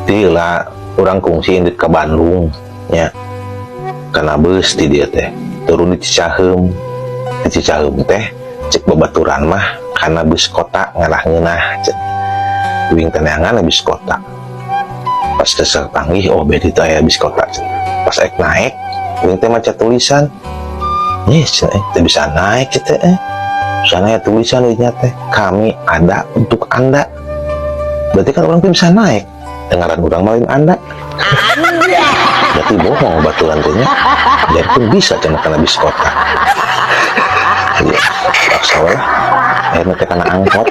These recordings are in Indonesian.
Tila orang kungsi indit ke Bandung ya, karena bus di dia teh turun di Cicaheum teh cek babaturan mah karena bus kota ngeunah cek uing teneangan bis kota pas kesel panggih oh beda itu aya bis kota cek. Pas naik uing teh maca tulisan yes teh bisa naik kita sana ya tulisan uingnya teh kami ada untuk anda, berarti kan orang tuh bisa naik dengaran orang malin anda. Berarti bohong baturan tehnya dan pun bisa cuma karena bis kota ya paksa lah akhirnya teh kena angkot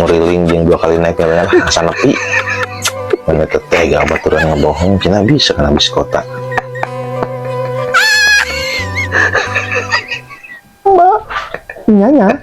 nguriling yang 2 kali naik lah asa nepi mana tega baturan ngebohong cina bisa karena bis kota. Mbak, nyanya